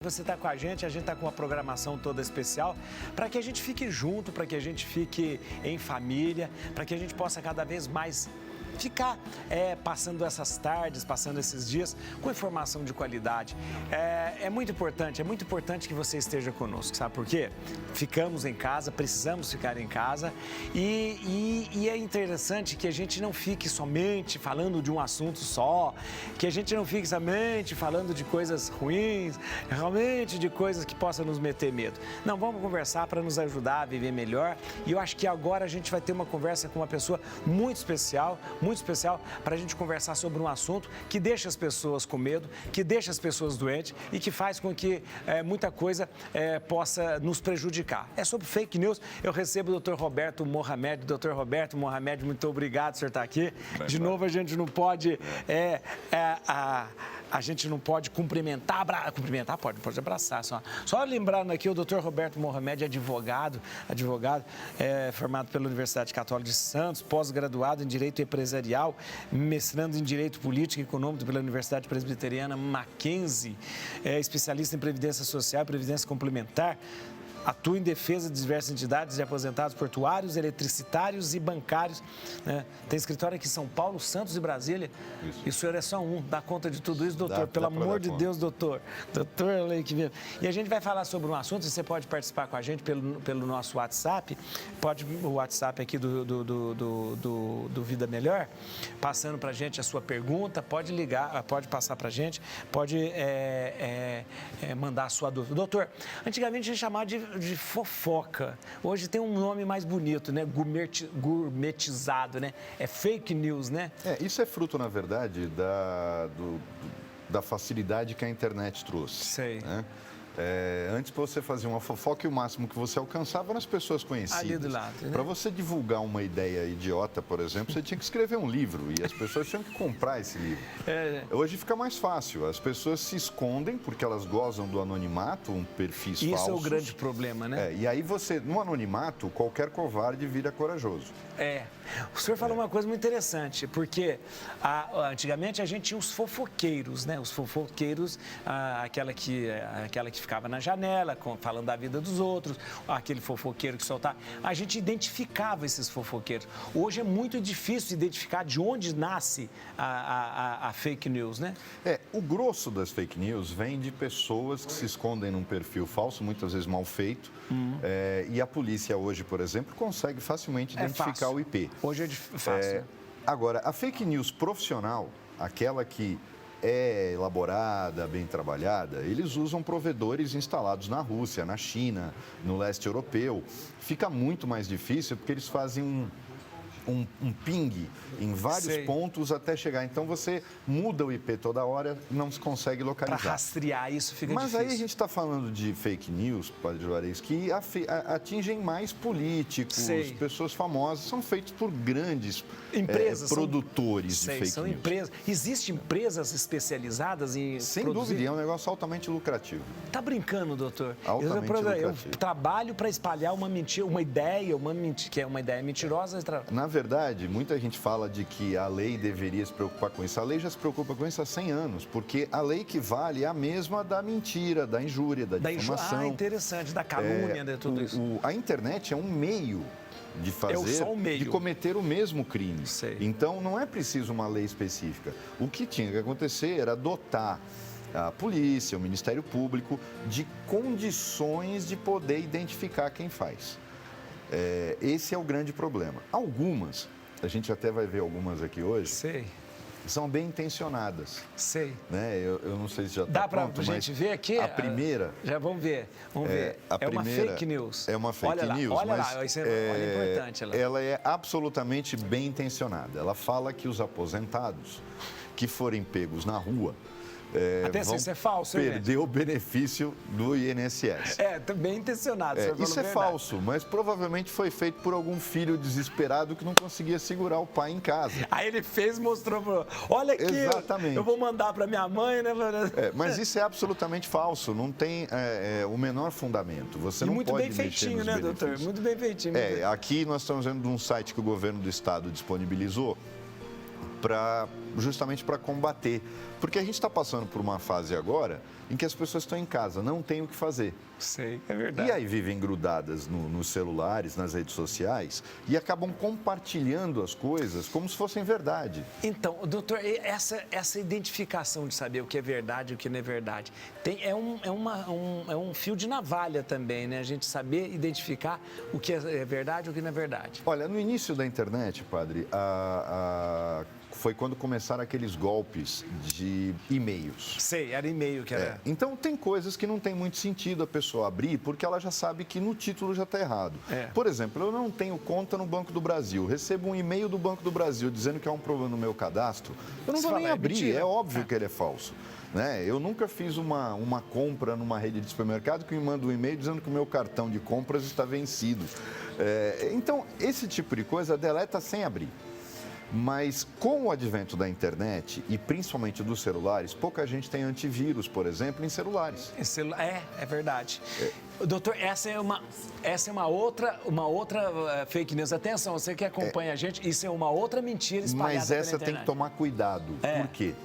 Você está com a gente está com uma programação toda especial para que a gente fique junto, para que a gente fique em família, para que a gente possa cada vez mais ficar passando essas tardes, passando esses dias com informação de qualidade. É muito importante que você esteja conosco, sabe por quê? Ficamos em casa, precisamos ficar em casa e é interessante que a gente não fique somente falando de um assunto só, que a gente não fique somente falando de coisas ruins, realmente de coisas que possam nos meter medo. Não, vamos conversar para nos ajudar a viver melhor e eu acho que agora a gente vai ter uma conversa com uma pessoa muito especial para a gente conversar sobre um assunto que deixa as pessoas com medo, que deixa as pessoas doentes e que faz com que muita coisa possa nos prejudicar. É sobre fake news. Eu recebo o Dr. Roberto Mohamed. Dr. Roberto Mohamed, muito obrigado por senhor estar aqui. De novo, a gente não pode... A gente não pode cumprimentar pode abraçar só. Só lembrando aqui, o Dr. Roberto Mohamed é advogado, formado pela Universidade Católica de Santos, pós-graduado em Direito Empresarial, mestrando em Direito Político e Econômico pela Universidade Presbiteriana Mackenzie, especialista em Previdência Social e Previdência Complementar. Atua em defesa de diversas entidades de aposentados portuários, eletricitários e bancários. Né? Tem escritório aqui em São Paulo, Santos e Brasília. Isso. E o senhor é só um. Dá conta de tudo isso, doutor? Pelo amor de Deus, doutor. Doutor, e a gente vai falar sobre um assunto. Você pode participar com a gente pelo nosso WhatsApp. O WhatsApp aqui do Vida Melhor. Passando para a gente a sua pergunta. Pode ligar, pode passar para a gente. Pode mandar a sua dúvida. Doutor, antigamente a gente chamava de fofoca. Hoje tem um nome mais bonito, né? Gourmetizado, né? É fake news, né? Isso é fruto, na verdade, da facilidade que a internet trouxe. Sei. Né? Antes, para você fazer uma fofoca, o máximo que você alcançava eram as pessoas conhecidas. Ali do lado, né? Para você divulgar uma ideia idiota, por exemplo, você tinha que escrever um livro e as pessoas tinham que comprar esse livro. Hoje fica mais fácil. As pessoas se escondem porque elas gozam do anonimato, perfis falsos. Isso é o grande problema, né? E aí você, no anonimato, qualquer covarde vira corajoso. O senhor falou uma coisa muito interessante, porque antigamente a gente tinha os fofoqueiros, né? Os fofoqueiros, aquela que ficava na janela, falando da vida dos outros, aquele fofoqueiro que soltava. A gente identificava esses fofoqueiros. Hoje é muito difícil identificar de onde nasce a fake news, né? O grosso das fake news vem de pessoas que se escondem num perfil falso, muitas vezes mal feito. E a polícia hoje, por exemplo, consegue facilmente identificar o IP. Hoje é fácil. Agora, a fake news profissional, aquela que é elaborada, bem trabalhada, eles usam provedores instalados na Rússia, na China, no leste europeu. Fica muito mais difícil porque eles fazem um ping em vários pontos até chegar. Então, você muda o IP toda hora, não se consegue localizar. Para rastrear isso fica difícil. Mas aí a gente está falando de fake news, Padre Juarez, que atingem mais políticos, pessoas famosas, são feitos por grandes empresas, produtores de fake são news. Empresas. Existem empresas especializadas em Sem produzir? dúvida, é um negócio altamente lucrativo. Tá brincando, doutor? Altamente lucrativo. Eu trabalho para espalhar uma mentira, uma ideia que é uma ideia mentirosa. Na verdade, muita gente fala de que a lei deveria se preocupar com isso. A lei já se preocupa com isso há 100 anos, porque a lei que vale é a mesma da mentira, da injúria, da difamação. Interessante, da calúnia, de tudo isso. A internet é um meio de fazer, de cometer o mesmo crime. Então, não é preciso uma lei específica. O que tinha que acontecer era dotar a polícia, o Ministério Público, de condições de poder identificar quem faz. Esse é o grande problema. Algumas, a gente até vai ver algumas aqui hoje, são bem intencionadas. Né? Eu não sei se já está pronto, dá para a gente ver aqui? A primeira... Já vamos ver. Uma fake news. É uma fake news, olha importante. Ela é absolutamente bem intencionada. Ela fala que os aposentados que forem pegos na rua Atenção, isso é falso, perder o benefício do INSS. Bem intencionado. Isso é falso, mas provavelmente foi feito por algum filho desesperado que não conseguia segurar o pai em casa. Aí ele fez e mostrou, olha aqui, exatamente. Eu vou mandar para minha mãe, né? Mas isso é absolutamente falso, não tem o menor fundamento. Você não pode mexer nos benefícios. Muito bem feitinho, né, doutor? Muito bem feitinho. Aqui nós estamos vendo de um site que o governo do estado disponibilizou justamente para combater. Porque a gente está passando por uma fase agora em que as pessoas estão em casa, não têm o que fazer. Sei, é verdade. E aí vivem grudadas nos celulares, nas redes sociais e acabam compartilhando as coisas como se fossem verdade. Então, doutor, essa identificação de saber o que é verdade e o que não é verdade, é um fio de navalha também, né? A gente saber identificar o que é verdade e o que não é verdade. Olha, no início da internet, padre, foi quando começaram aqueles golpes de e-mails. Sei, era e-mail que era. Então, tem coisas que não tem muito sentido a pessoa abrir, porque ela já sabe que no título já está errado. Por exemplo, eu não tenho conta no Banco do Brasil, recebo um e-mail do Banco do Brasil dizendo que há um problema no meu cadastro, eu não vou nem abrir, é óbvio que ele é falso. Né? Eu nunca fiz uma compra numa rede de supermercado que me manda um e-mail dizendo que o meu cartão de compras está vencido. Então, esse tipo de coisa deleta sem abrir. Mas com o advento da internet e principalmente dos celulares, pouca gente tem antivírus, por exemplo, em celulares. É verdade. Doutor, essa é uma outra fake news. Atenção, você que acompanha a gente, isso é uma outra mentira espalhada Mas essa tem que tomar cuidado. Por quê?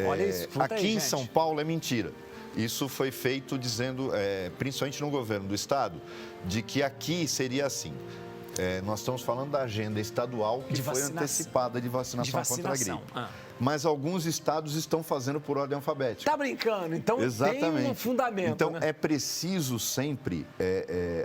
Olha isso, aqui em São Paulo é mentira. Isso foi feito dizendo, principalmente no governo do estado, de que aqui seria assim. Nós estamos falando da agenda estadual que foi antecipada de vacinação contra a gripe. Mas alguns estados estão fazendo por ordem alfabética. Tá brincando? Então tem um fundamento. Então né? é preciso sempre...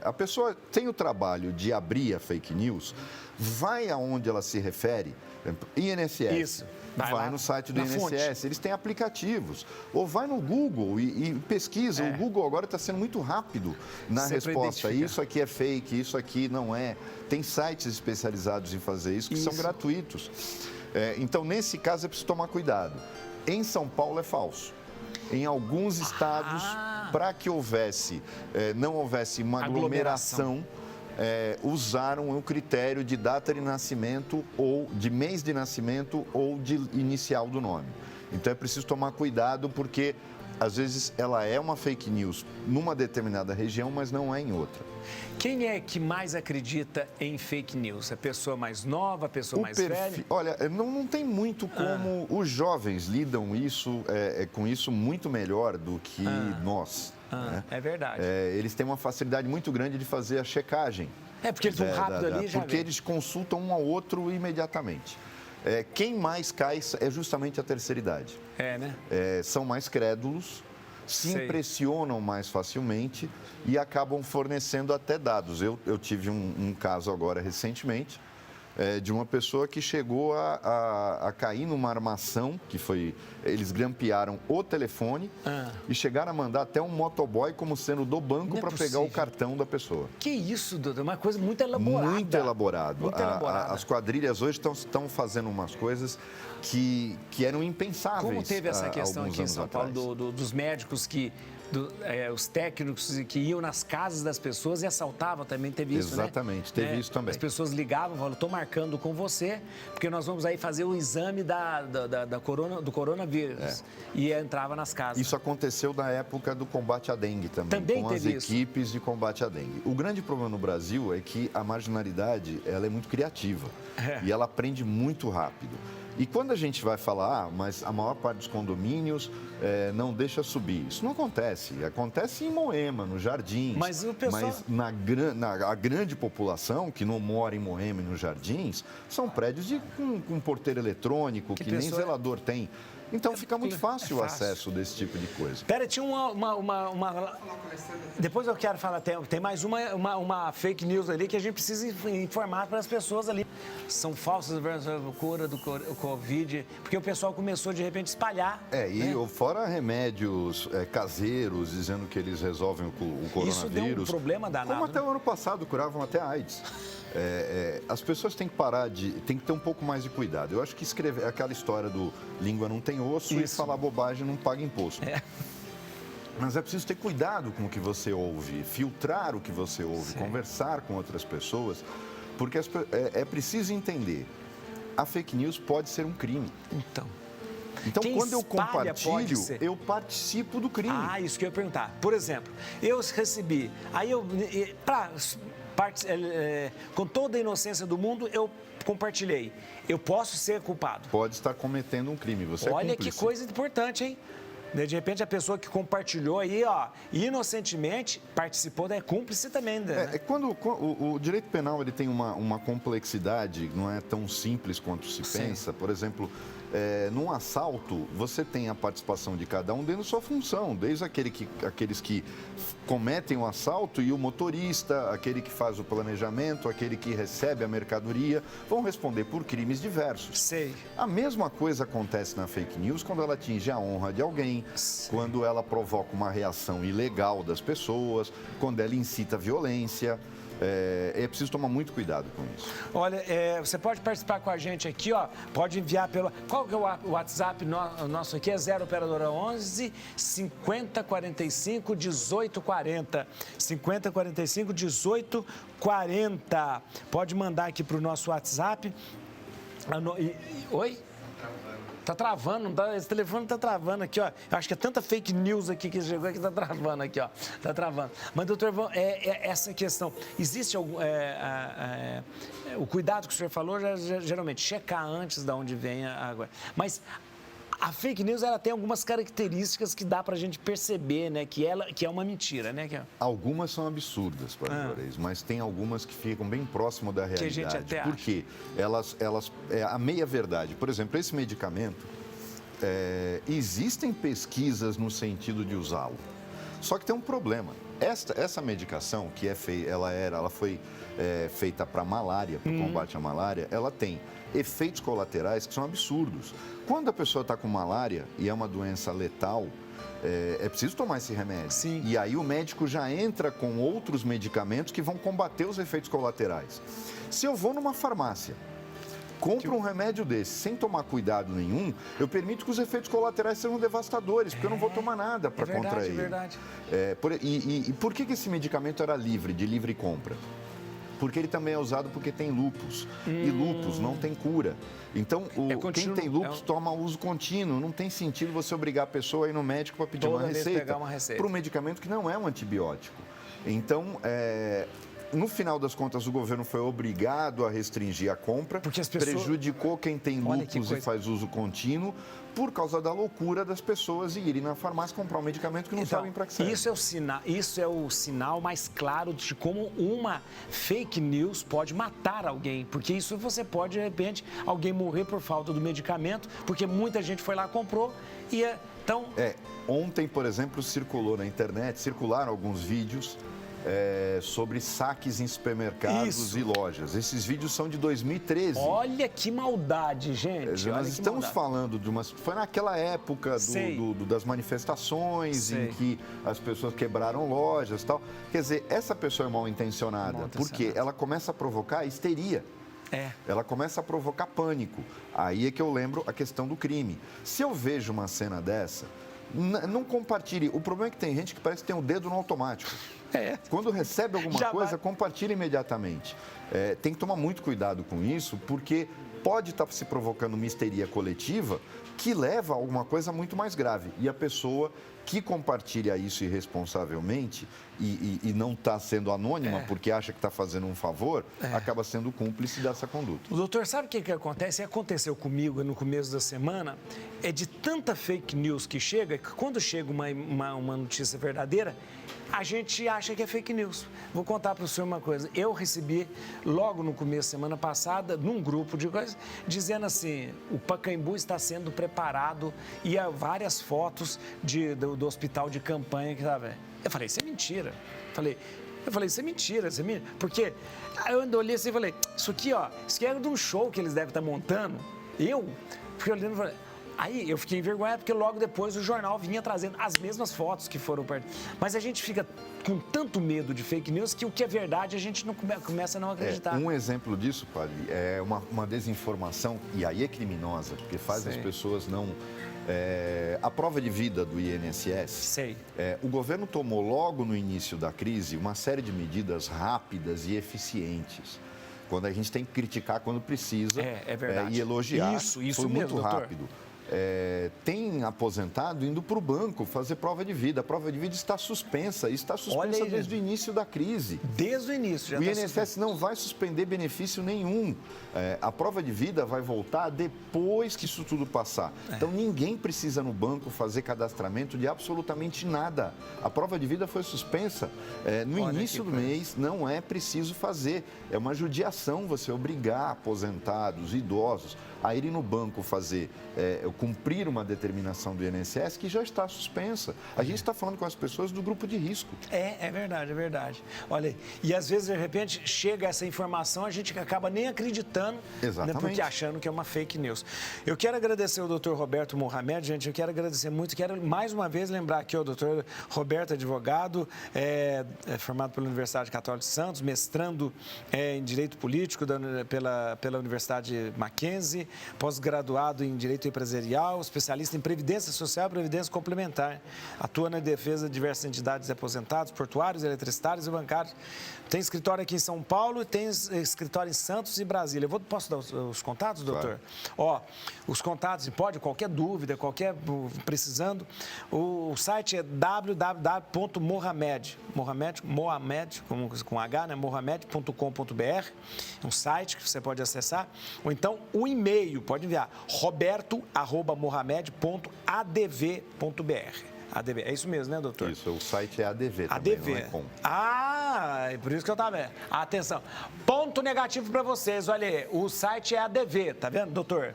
a pessoa tem o trabalho de abrir a fake news, vai aonde ela se refere, INSS. Isso. Vai no site do INSS, eles têm aplicativos. Ou vai no Google e pesquisa. O Google agora está sendo muito rápido na resposta. Isso aqui é fake, isso aqui não é. Tem sites especializados em fazer isso que são gratuitos. Então, nesse caso, é preciso tomar cuidado. Em São Paulo é falso. Em alguns estados, para que não houvesse uma aglomeração, usaram o critério de data de nascimento ou de mês de nascimento ou de inicial do nome. Então é preciso tomar cuidado porque às vezes ela é uma fake news numa determinada região, mas não é em outra. Quem é que mais acredita em fake news? A pessoa mais nova, a pessoa mais velha? Olha, não tem muito como os jovens lidam com isso muito melhor do que nós. Né? É verdade. Eles têm uma facilidade muito grande de fazer a checagem. Porque eles vão rápido ali já porque eles consultam um ao outro imediatamente. Quem mais cai é justamente a terceira idade. Né? São mais crédulos, se impressionam mais facilmente e acabam fornecendo até dados. Eu tive um caso agora recentemente de uma pessoa que chegou a cair numa armação, que foi... Eles grampearam o telefone e chegaram a mandar até um motoboy como sendo do banco para pegar o cartão da pessoa. Que isso, doutor? Uma coisa muito elaborada. Muito elaborado. Muito elaborada. As quadrilhas hoje estão fazendo umas coisas que eram impensáveis. Como teve essa questão aqui em São atrás. Paulo dos médicos os técnicos que iam nas casas das pessoas e assaltavam, também teve isso, Exatamente, teve isso também. As pessoas ligavam e falavam, estou marcando com você, porque nós vamos aí fazer o exame do coronavírus. E entrava nas casas. Isso aconteceu na época do combate à dengue também com as equipes de combate à dengue. O grande problema no Brasil é que a marginalidade ela é muito criativa e ela aprende muito rápido. E quando a gente vai falar, mas a maior parte dos condomínios não deixa subir. Isso não acontece. Acontece em Moema, nos Jardins. Mas o pessoal... a grande população que não mora em Moema e nos Jardins são prédios com porteiro eletrônico, que nem zelador tem. Então fica muito fácil o acesso desse tipo de coisa. Pera, tinha uma... Depois eu quero falar, tem mais uma fake news ali que a gente precisa informar para as pessoas ali. São falsas a cura do Covid, porque o pessoal começou de repente a espalhar. Fora remédios caseiros, dizendo que eles resolvem o coronavírus. Isso deu um problema danado. Como até o ano passado curavam até a AIDS. As pessoas têm que tem que ter um pouco mais de cuidado. Eu acho que escrever aquela história do língua não tem osso e falar bobagem não paga imposto. Mas é preciso ter cuidado com o que você ouve, filtrar o que você ouve, conversar com outras pessoas, porque é preciso entender, a fake news pode ser um crime. Então, quando eu compartilho, eu participo do crime. Isso que eu ia perguntar. Por exemplo, eu recebi, com toda a inocência do mundo, eu compartilhei. Eu posso ser culpado? Pode estar cometendo um crime, você é Olha cúmplice. que coisa importante, hein? De repente, a pessoa que compartilhou aí, ó, inocentemente, participou, é cúmplice também. Né? Quando o direito penal ele tem uma complexidade, não é tão simples quanto se pensa. Por exemplo, num assalto, você tem a participação de cada um dentro da sua função, desde aqueles que cometem o assalto e o motorista, aquele que faz o planejamento, aquele que recebe a mercadoria, vão responder por crimes diversos. Sei. A mesma coisa acontece na fake news quando ela atinge a honra de alguém, quando ela provoca uma reação ilegal das pessoas, quando ela incita a violência. É preciso tomar muito cuidado com isso. Olha, você pode participar com a gente aqui, ó. Pode enviar pelo... Qual que é o WhatsApp nosso aqui? É 0 operadora 11 50 45 18 40. 50 45 18 40. Pode mandar aqui para o nosso WhatsApp. Oi? Tá travando, esse telefone tá travando aqui, ó. Eu acho que é tanta fake news aqui que chegou que tá travando aqui, ó. Tá travando. Mas, doutor, essa questão, existe algum... o cuidado que o senhor falou, geralmente, checar antes de onde vem a água. Mas a fake news, ela tem algumas características que dá pra gente perceber, né? Que é uma mentira, né? Algumas são absurdas, Padre Juarez, mas tem algumas que ficam bem próximo da realidade. Que a gente até acha. Porque a meia-verdade, por exemplo, esse medicamento, existem pesquisas no sentido de usá-lo. Só que tem um problema. Essa medicação, que ela foi feita para malária, para o combate à malária, ela tem efeitos colaterais que são absurdos. Quando a pessoa está com malária e é uma doença letal, é preciso tomar esse remédio. Sim. E aí o médico já entra com outros medicamentos que vão combater os efeitos colaterais. Se eu vou numa farmácia, compro um remédio desse sem tomar cuidado nenhum, eu permito que os efeitos colaterais sejam devastadores, porque eu não vou tomar nada para contra ele. É verdade. E por que esse medicamento era de livre compra? Porque ele também é usado porque tem lúpus. E lúpus não tem cura. Então, quem tem lúpus toma uso contínuo. Não tem sentido você obrigar a pessoa a ir no médico para pedir uma receita para um medicamento que não é um antibiótico. Então, no final das contas, o governo foi obrigado a restringir a compra, porque as pessoas... prejudicou quem tem lúpus e faz uso contínuo, por causa da loucura das pessoas irem na farmácia comprar um medicamento que não sabem para que serve. Isso é o sinal mais claro de como uma fake news pode matar alguém, porque isso você pode, de repente, alguém morrer por falta do medicamento, porque muita gente foi lá e comprou e então... Ontem, por exemplo, circularam alguns vídeos sobre saques em supermercados e lojas. Esses vídeos são de 2013. Olha que maldade, gente. Nós estamos falando de foi naquela época das manifestações em que as pessoas quebraram lojas e tal. Quer dizer, essa pessoa é mal intencionada porque ela começa a provocar histeria. Ela começa a provocar pânico. Aí é que eu lembro a questão do crime. Se eu vejo uma cena dessa, não compartilhe. O problema é que tem gente que parece que tem o dedo no automático. Quando recebe alguma coisa, compartilha imediatamente. Tem que tomar muito cuidado com isso, porque pode estar se provocando uma histeria coletiva que leva a alguma coisa muito mais grave. E a pessoa que compartilha isso irresponsavelmente e não está sendo anônima porque acha que está fazendo um favor, acaba sendo cúmplice dessa conduta. Doutor, sabe o que acontece? Aconteceu comigo no começo da semana, de tanta fake news que chega, que quando chega uma notícia verdadeira, a gente acha que é fake news. Vou contar para o senhor uma coisa. Eu recebi, logo no começo da semana passada, num grupo de coisas, dizendo assim, o Pacaembu está sendo preparado e há várias fotos do hospital de campanha que estava. Eu falei, isso é mentira. Eu falei, isso é mentira, porque eu olhei assim e falei, isso aqui é de um show que eles devem estar montando. Eu fiquei olhando e falei... Aí eu fiquei envergonhado porque logo depois o jornal vinha trazendo as mesmas fotos que foram perdidas. Mas a gente fica com tanto medo de fake news que o que é verdade a gente não começa a não acreditar. Um exemplo disso, padre, é uma desinformação, e aí é criminosa, porque faz as pessoas não... a prova de vida do INSS, o governo tomou logo no início da crise uma série de medidas rápidas e eficientes. Quando a gente tem que criticar quando precisa é verdade. E elogiar, isso foi mesmo, muito doutor. rápido. tem aposentado indo para o banco fazer prova de vida. A prova de vida está suspensa. Está suspensa desde o início da crise. Desde o início. Já o INSS não vai suspender benefício nenhum. A prova de vida vai voltar depois que isso tudo passar. Então, ninguém precisa no banco fazer cadastramento de absolutamente nada. A prova de vida foi suspensa. No início do mês, não é preciso fazer. É uma judiação você obrigar aposentados, idosos, a irem no banco fazer, cumprir uma determinação do INSS que já está suspensa. A gente está falando com as pessoas do grupo de risco. É verdade, é verdade. Olha, e às vezes, de repente, chega essa informação, a gente acaba nem acreditando, né, porque achando que é uma fake news. Eu quero agradecer ao Dr. Roberto Mohamed, gente, eu quero agradecer muito, quero mais uma vez lembrar aqui o Dr. Roberto, advogado, formado pela Universidade Católica de Santos, mestrando em Direito Político pela Universidade Mackenzie, pós-graduado em Direito Empresarial, especialista em Previdência Social e Previdência Complementar. Atua na defesa de diversas entidades de aposentados, portuários, eletricitários e bancários. Tem escritório aqui em São Paulo e tem escritório em Santos e Brasília. Posso dar os contatos, doutor? Claro. Os contatos, pode, qualquer dúvida, precisando. O site é www.mohamed, com H, né? mohamed.com.br. É um site que você pode acessar. Ou então, o e-mail, pode enviar, roberto@mohamed.adv.br. ADV, é isso mesmo, né, doutor? Isso, o site é ADV também, ADV. não é com. É por isso que eu estava vendo. Atenção, ponto negativo para vocês, olha aí, o site é ADV, tá vendo, doutor?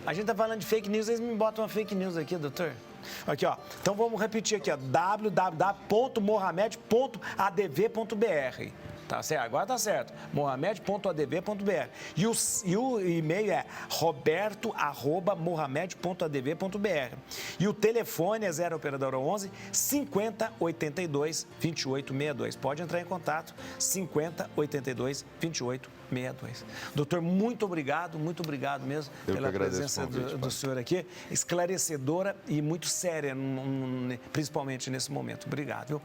A gente tá falando de fake news, eles me botam uma fake news aqui, doutor. Aqui, ó. Então vamos repetir aqui, ó, www.mohamed.adv.br. Tá certo? Agora tá certo. mohamed.adv.br. E o e-mail é roberto@mohamed.adv.br. E o telefone é 0 operadora 11 50 82 28 62. Pode entrar em contato 50 82 28 62. Doutor, muito obrigado mesmo pela presença do senhor aqui. Esclarecedora e muito séria, principalmente nesse momento. Obrigado, viu?